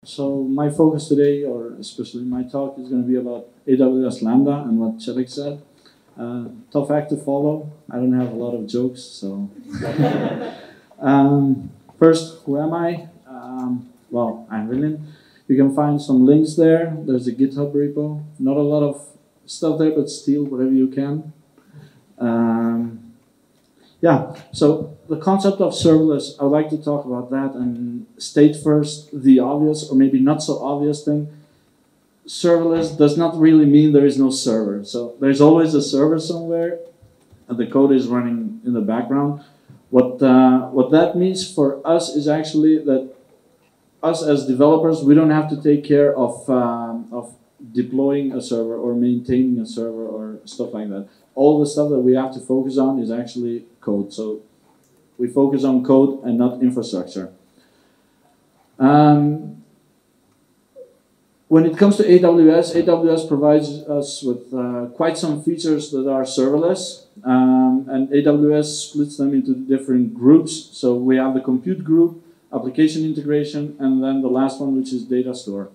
So my focus today, or especially my talk, is going to be about AWS Lambda and what Chelik said. Tough act to follow. I don't have a lot of jokes, so. First, who am I? Well, I'm Rilind. You can find some links there. There's a GitHub repo. Not a lot of stuff there, but steal whatever you can. Yeah, so the concept of serverless, I would like to talk about that and state first the obvious, or maybe not so obvious thing. Serverless does not really mean there is no server. So there's always a server somewhere, and the code is running in the background. What that means for us is actually that us as developers, we don't have to take care of deploying a server or maintaining a server or stuff like that. All the stuff that we have to focus on is actually code. So we focus on code and not infrastructure. When it comes to AWS, AWS provides us with quite some features that are serverless. And AWS splits them into different groups. So we have the compute group, application integration, and then the last one, which is data store.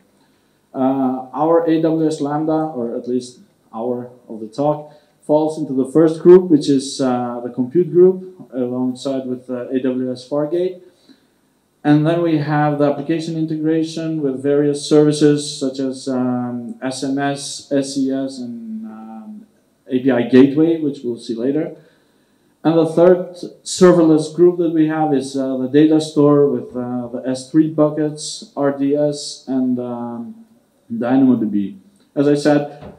Our AWS Lambda, or at least our of the talk, falls into the first group, which is the compute group, alongside with AWS Fargate. And then we have the application integration with various services such as SMS, SES, and API Gateway, which we'll see later. And the third serverless group that we have is the data store with the S3 buckets, RDS, and DynamoDB. As I said,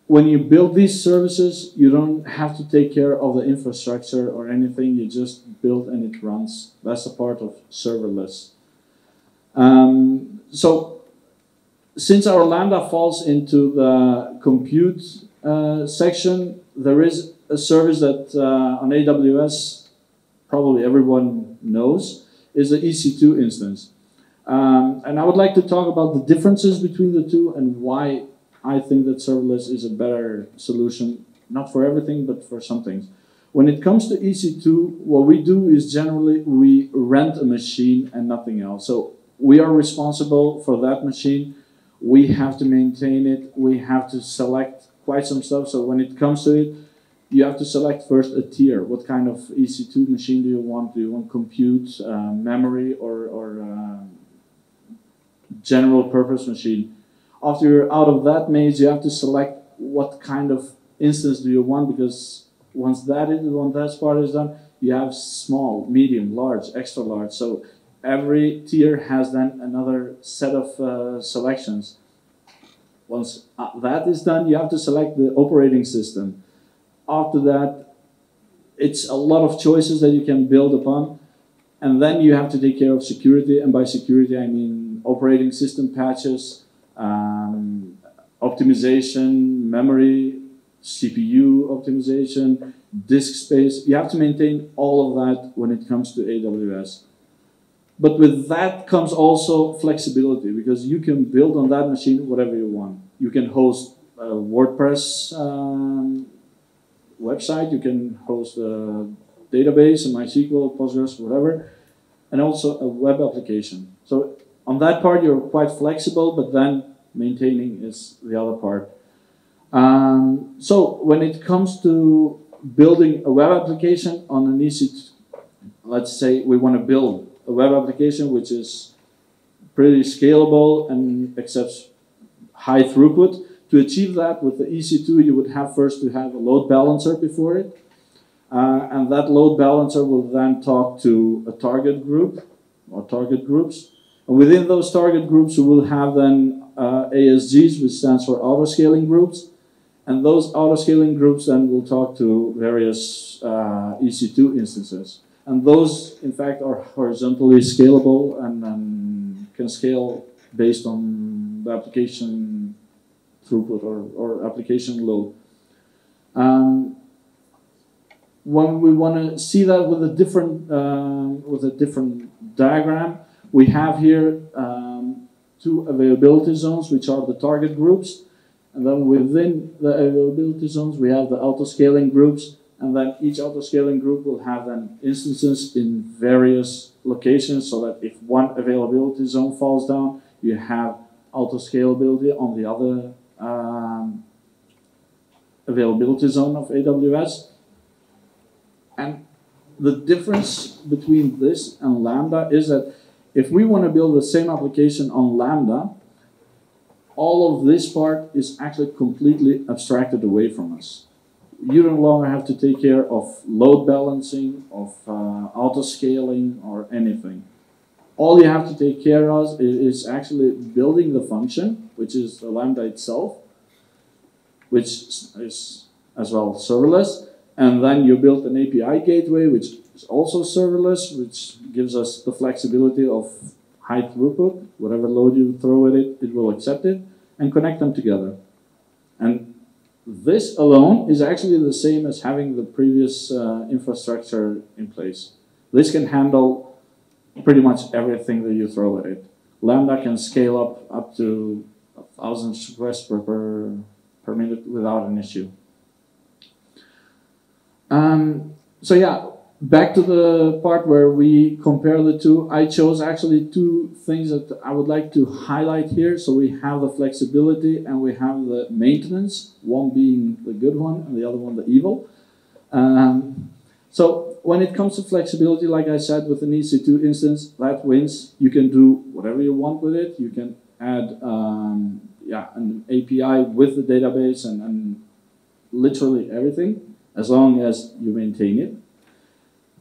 when you build these services, you don't have to take care of the infrastructure or anything. You just build and it runs. That's a part of serverless. So since our Lambda falls into the compute section, there is a service that on AWS, probably everyone knows, is the EC2 instance. And I would like to talk about the differences between the two and why I think that serverless is a better solution, not for everything, but for some things. When it comes to EC2, what we do is generally we rent a machine and nothing else. So we are responsible for that machine. We have to maintain it. We have to select quite some stuff. So when it comes to it, you have to select first a tier. What kind of EC2 machine do you want? Do you want compute, memory, or general purpose machine? After you're out of that maze, you have to select what kind of instance do you want, because once that part is done, you have small, medium, large, extra large. So every tier has then another set of selections. Once that is done, you have to select the operating system. After that, it's a lot of choices that you can build upon. And then you have to take care of security. And by security, I mean operating system patches, optimization, memory, CPU optimization, disk space. You have to maintain all of that when it comes to AWS. But with that comes also flexibility, because you can build on that machine whatever you want. You can host a WordPress website, you can host a database, a MySQL, Postgres, whatever, and also a web application. So on that part, you're quite flexible, but then maintaining is the other part. So when it comes to building a web application on an EC2, let's say we want to build a web application which is pretty scalable and accepts high throughput. To achieve that with the EC2, you would have first to have a load balancer before it. And that load balancer will then talk to a target group or target groups. And within those target groups, you will have then ASGs, which stands for auto-scaling groups. And those auto-scaling groups then will talk to various EC2 instances. And those, in fact, are horizontally scalable and can scale based on the application throughput or application load. When we want to see that with a different diagram, we have here two availability zones, which are the target groups. And then within the availability zones, we have the auto-scaling groups. And then each auto-scaling group will have then instances in various locations, so that if one availability zone falls down, You have auto-scalability on the other availability zone of AWS. And the difference between this and Lambda is that if we want to build the same application on Lambda, all of this part is actually completely abstracted away from us. You no longer have to take care of load balancing, of auto-scaling, or anything. All you have to take care of is actually building the function, which is the Lambda itself, which is as well serverless. And then you build an API gateway, which is also serverless, which gives us the flexibility of high throughput. Whatever load you throw at it, it will accept it, and connect them together. And this alone is actually the same as having the previous infrastructure in place. This can handle pretty much everything that you throw at it. Lambda can scale up to 1,000 requests per minute without an issue. So yeah, back to the part where we compare the two. I chose actually two things that I would like to highlight here. So we have the flexibility and we have the maintenance, one being the good one and the other one the evil. So when it comes to flexibility, like I said, with an EC2 instance, that wins. You can do whatever you want with it. You can add an API with the database and literally everything, as long as you maintain it.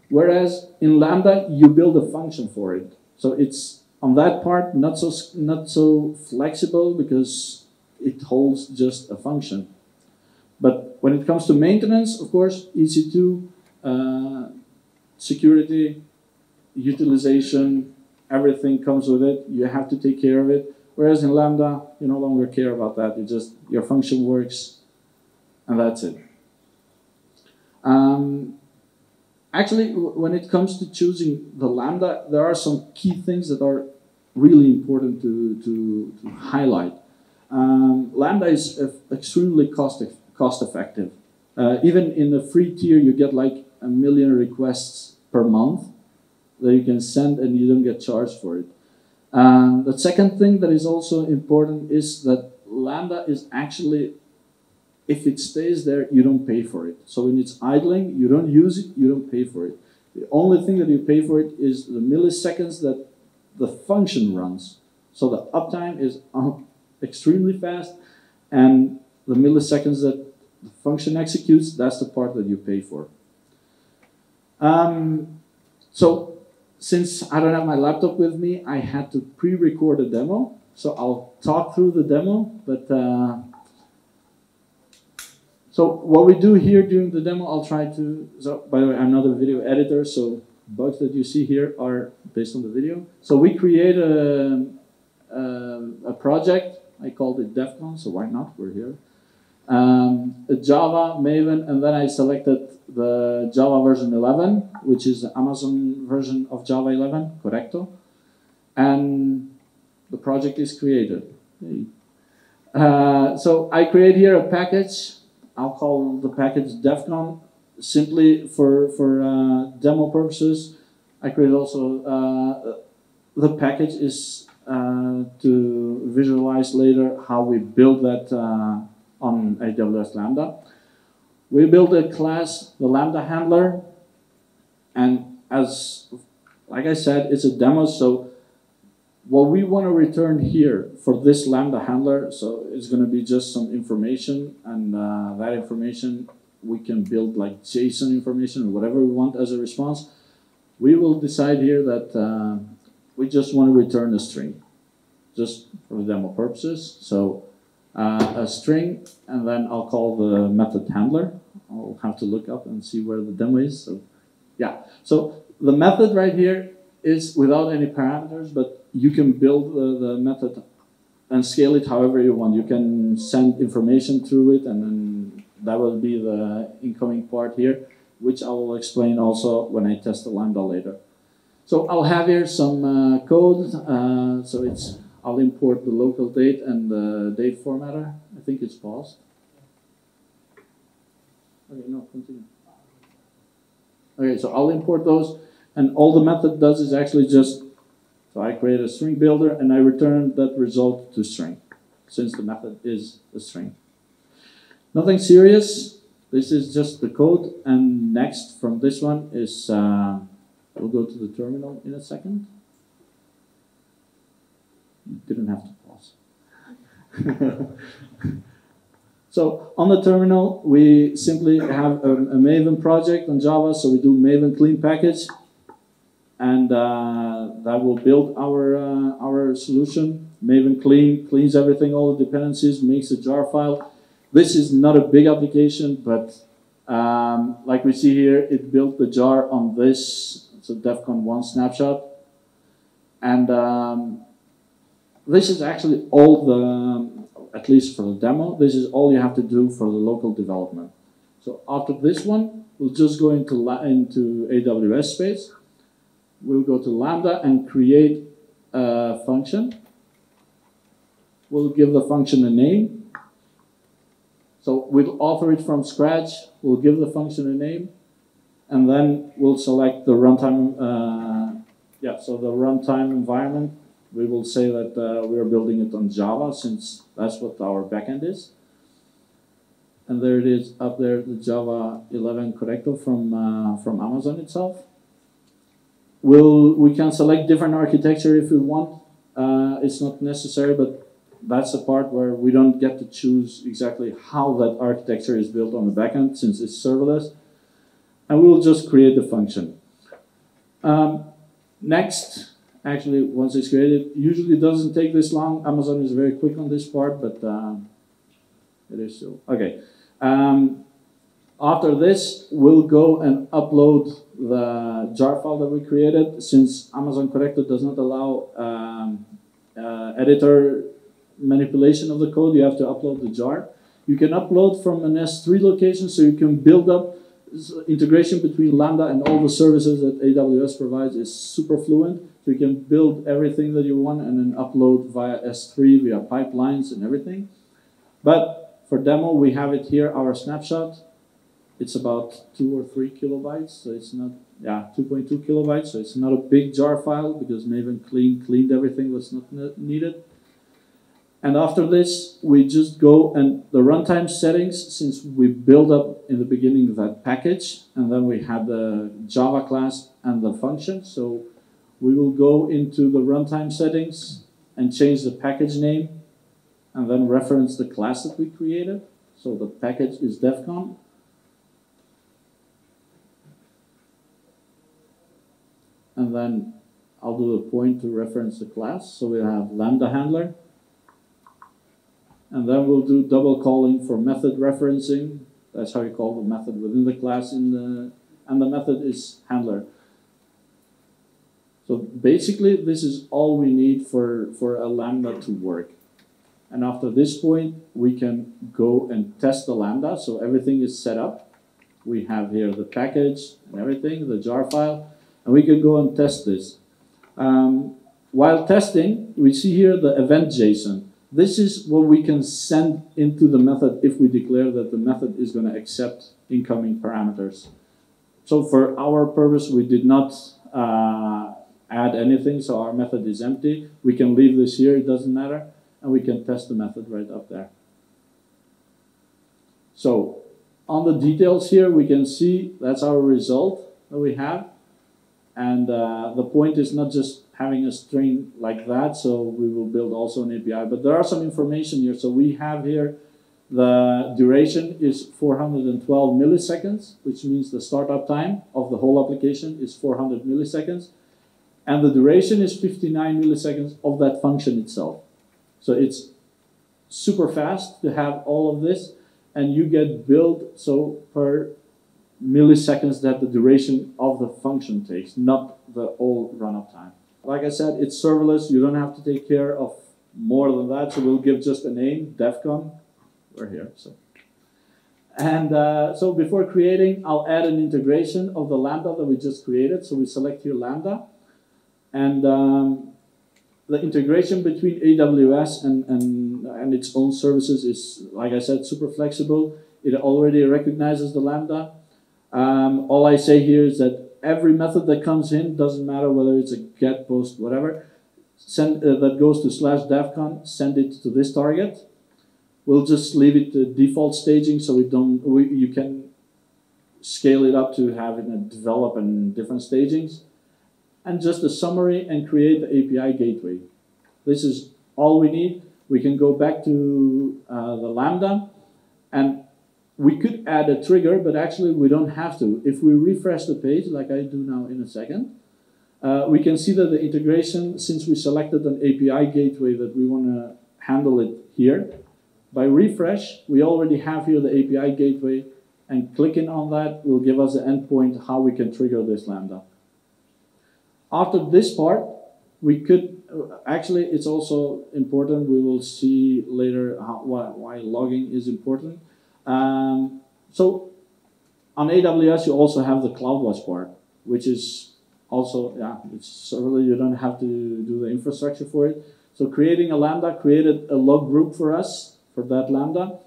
Whereas in Lambda, you build a function for it. So it's on that part not so flexible because it holds just a function. But when it comes to maintenance, of course, EC2, security, utilization, everything comes with it. You have to take care of it. Whereas in Lambda, you no longer care about that. It just, your function works, and that's it. Actually, when it comes to choosing the Lambda, there are some key things that are really important to highlight. Lambda is extremely cost effective. Even in the free tier, you get like 1 million requests per month that you can send and you don't get charged for it. The second thing that is also important is that Lambda is actually, if it stays there, you don't pay for it. So when it's idling, you don't use it, you don't pay for it. The only thing that you pay for it is the milliseconds that the function runs. So the uptime is extremely fast, and the milliseconds that the function executes, that's the part that you pay for. So since I don't have my laptop with me, I had to pre-record a demo. So I'll talk through the demo, but so what we do here during the demo, I'll try to, so by the way, I'm not a video editor, so bugs that you see here are based on the video. So we create a project, I called it DevCon, so why not, we're here. A Java, Maven, and then I selected the Java version 11, which is the Amazon version of Java 11, Correcto. And the project is created. So I create here a package. I'll call the package DevCon simply for demo purposes. I create also the package is to visualize later how we build that on AWS Lambda. We build a class, the Lambda handler, and like I said, it's a demo, so what we want to return here for this Lambda handler, so it's going to be just some information, and that information we can build like JSON information or whatever we want as a response. We will decide here that we just want to return a string, just for the demo purposes. So a string, and then I'll call the method handler. I'll have to look up and see where the demo is. So yeah, so the method right here is without any parameters, but you can build the method and scale it however you want. You can send information through it, and then that will be the incoming part here, which I will explain also when I test the Lambda later. So I'll have here some code. So I'll import the local date and the date formatter. I think it's paused. Okay, no, continue. Okay, so I'll import those, and all the method does is actually just So I create a string builder and I return that result to string, since the method is a string. Nothing serious. This is just the code. And next from this one is, we'll go to the terminal in a second. You didn't have to pause. So on the terminal, we simply have a Maven project on Java. So we do Maven clean package. And that will build our solution. Maven clean cleans everything, all the dependencies, makes a jar file. This is not a big application, but like we see here, it built the jar on this. It's a DevCon 1 snapshot. And this is actually all the, at least for the demo, this is all you have to do for the local development. So after this one, we'll just go into AWS space. We'll go to Lambda and create a function. We'll give the function a name. So we'll author it from scratch. We'll give the function a name. And then we'll select the runtime, so the runtime environment. We will say that we are building it on Java, since that's what our backend is. And there it is up there, the Java 11 corrector from Amazon itself. We can select different architecture if we want. It's not necessary, but that's the part where we don't get to choose exactly how that architecture is built on the backend, since it's serverless. And we'll just create the function. Next, actually, once it's created, usually it doesn't take this long. Amazon is very quick on this part, but it is still. Okay. After this, we'll go and upload the jar file that we created. Since Amazon Corrector does not allow editor manipulation of the code, you have to upload the jar. You can upload from an S3 location, so you can build up integration between Lambda and all the services that AWS provides is super fluent. So you can build everything that you want and then upload via S3, via pipelines and everything. But for demo, we have it here, our snapshot. It's about 2 or 3 kilobytes, so it's not, 2.2 kilobytes, so it's not a big jar file because Maven cleaned everything that's not needed. And after this, we just go and the runtime settings, since we build up in the beginning that package, and then we have the Java class and the function. So we will go into the runtime settings and change the package name, and then reference the class that we created. So the package is DevCon. And then I'll do a point to reference the class. So we have Lambda handler. And then we'll do double calling for method referencing. That's how you call the method within the class, and the method is handler. So basically, this is all we need for a Lambda to work. And after this point, we can go and test the Lambda. So everything is set up. We have here the package and everything, the jar file. And we can go and test this. While testing, we see here the event JSON. This is what we can send into the method if we declare that the method is going to accept incoming parameters. So for our purpose, we did not add anything, so our method is empty. We can leave this here, it doesn't matter, and we can test the method right up there. So on the details here, we can see that's our result that we have. And the point is not just having a string like that, so we will build also an API. But there are some information here. So we have here the duration is 412 milliseconds, which means the startup time of the whole application is 400 milliseconds. And the duration is 59 milliseconds of that function itself. So it's super fast to have all of this. And you get billed so per milliseconds that the duration of the function takes, not the whole run-up time. Like I said, it's serverless. You don't have to take care of more than that. So we'll give just a name, DevCon. We're here. And so before creating, I'll add an integration of the Lambda that we just created. So we select here Lambda. And the integration between AWS and its own services is, like I said, super flexible. It already recognizes the Lambda. All I say here is that every method that comes in, doesn't matter whether it's a get, post, whatever, that goes to /DevCon, send it to this target. We'll just leave it to default staging so you can scale it up to having it develop in different stagings. And just a summary and create the API gateway. This is all we need. We can go back to the Lambda, and we could add a trigger, but actually we don't have to. If we refresh the page, like I do now in a second, we can see that the integration, since we selected an API gateway that we want to handle it here, by refresh, we already have here the API gateway, and clicking on that will give us the endpoint how we can trigger this Lambda. After this part, we could, actually it's also important, we will see later why logging is important. So on AWS you also have the CloudWatch part, which is also, it's certainly you don't have to do the infrastructure for it. So creating a Lambda created a log group for us, for that Lambda.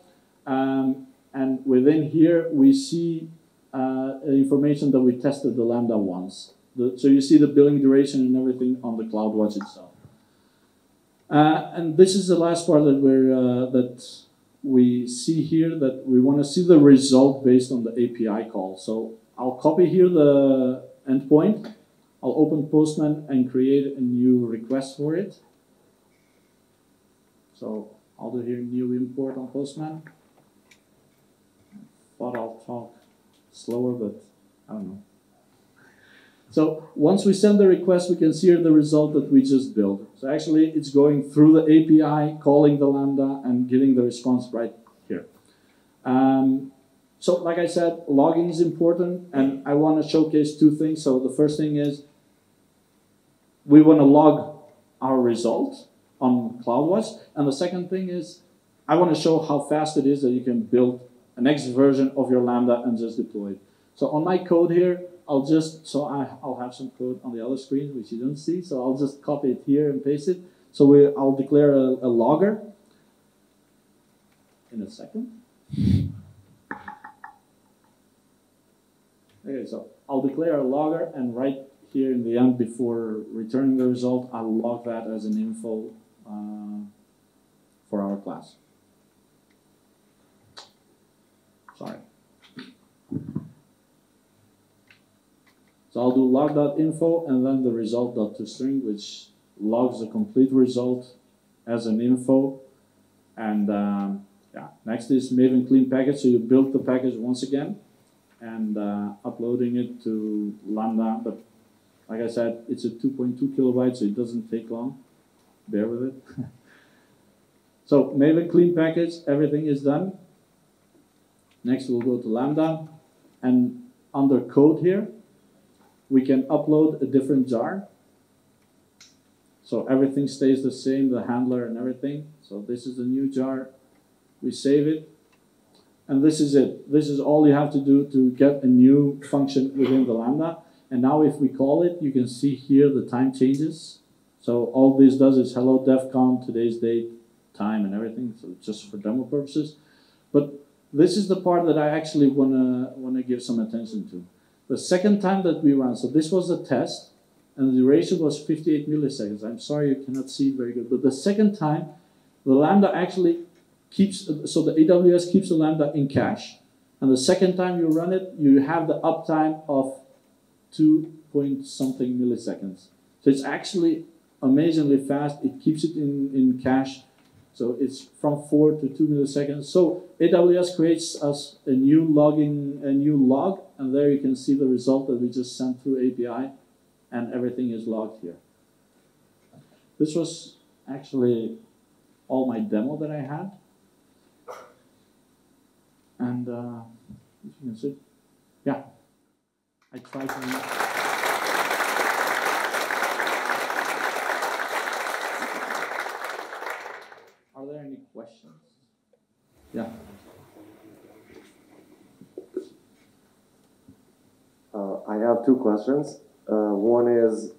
And within here, we see information that we tested the Lambda once. So you see the billing duration and everything on the CloudWatch itself. And this is the last part that we see here, that we want to see the result based on the API call. So I'll copy here the endpoint. I'll open Postman and create a new request for it. So I'll do here new import on Postman. Thought I'll talk slower, but I don't know. So once we send the request, we can see here the result that we just built. So actually, it's going through the API, calling the Lambda, and getting the response right here. So like I said, logging is important, and I want to showcase two things. So the first thing is we want to log our result on CloudWatch, and the second thing is I want to show how fast it is that you can build a next version of your Lambda and just deploy it. So on my code here, I'll have some code on the other screen which you don't see, so I'll just copy it here and paste it. So I'll declare a logger in a second. Okay, so I'll declare a logger, and right here in the end, before returning the result, I'll log that as an info for our class. Sorry. So I'll do log.info and then the result.toString, which logs the complete result as an info. And next is Maven clean package. So you build the package once again and uploading it to Lambda. But like I said, it's a 2.2 kilobytes, so it doesn't take long. Bear with it. So Maven clean package, everything is done. Next we'll go to Lambda, and under code here, we can upload a different jar. So everything stays the same, the handler and everything. So this is the new jar. We save it. And this is it. This is all you have to do to get a new function within the Lambda. And now if we call it, you can see here the time changes. So all this does is hello DevCon, today's date, time and everything. So just for demo purposes. But this is the part that I actually wanna give some attention to. The second time that we run, so this was a test, and the duration was 58 milliseconds. I'm sorry you cannot see it very good, but the second time, the Lambda actually keeps, so the AWS keeps the Lambda in cache. And the second time you run it, you have the uptime of 2-point-something milliseconds. So it's actually amazingly fast. It keeps it in cache. So it's from 4 to 2 milliseconds. So AWS creates us a new log, and there you can see the result that we just sent through API, and everything is logged here. This was actually all my demo that I had. And if you can see, yeah, I tried to. Are there any questions? Yeah. I have two questions. One is,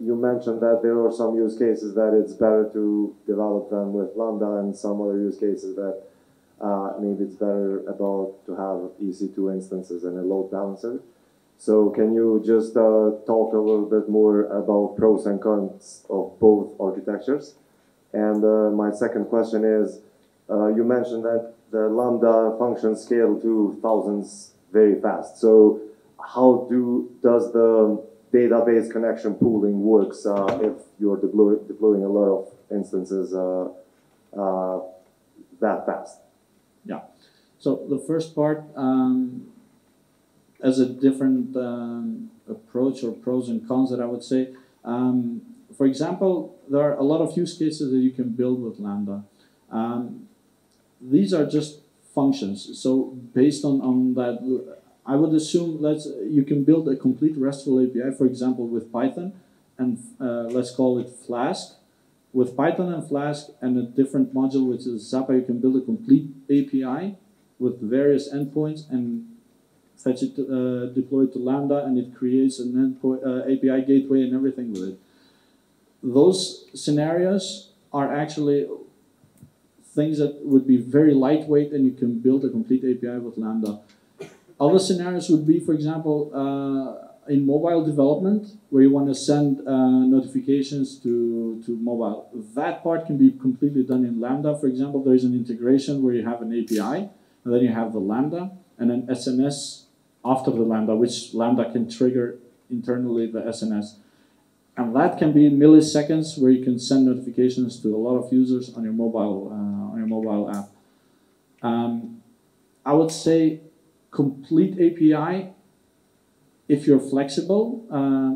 you mentioned that there are some use cases that it's better to develop them with Lambda, and some other use cases that maybe it's better to have EC2 instances and a load balancer. So can you just talk a little bit more about pros and cons of both architectures? And my second question is, you mentioned that the Lambda functions scale to thousands very fast. So how does the database connection pooling works if you're deploying a lot of instances that fast? Yeah. So the first part, as a different approach or pros and cons that I would say. For example, there are a lot of use cases that you can build with Lambda. These are just functions. So based on that, I would assume that you can build a complete RESTful API, for example, with Python, and let's call it Flask. With Python and Flask and a different module, which is Zappa, you can build a complete API with various endpoints and fetch it, deploy it to Lambda, and it creates an endpoint, API gateway and everything with it. Those scenarios are actually things that would be very lightweight, and you can build a complete API with Lambda. Other scenarios would be, for example, in mobile development, where you want to send notifications to mobile. That part can be completely done in Lambda. For example, there is an integration where you have an API, and then you have the Lambda, and an SNS after the Lambda, which Lambda can trigger internally the SNS. And that can be in milliseconds, where you can send notifications to a lot of users on your mobile app. I would say complete API, if you're flexible,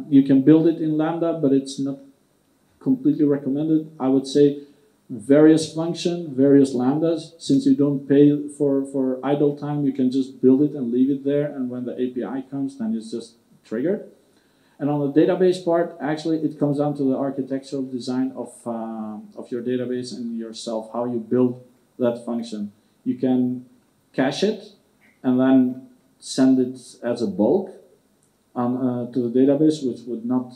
you can build it in Lambda, but it's not completely recommended. I would say various function, various Lambdas. Since you don't pay for idle time, you can just build it and leave it there, and when the API comes, then it's just triggered. And on the database part, actually, it comes down to the architectural design of your database and yourself, how you build that function. You can cache it and then send it as a bulk to the database, which would not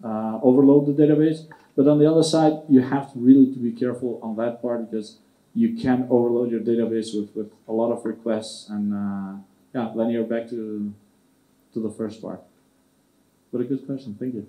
overload the database. But on the other side, you have to really be careful on that part, because you can overload your database with a lot of requests, and yeah, then you're back to the first part. What a good question. Thank you.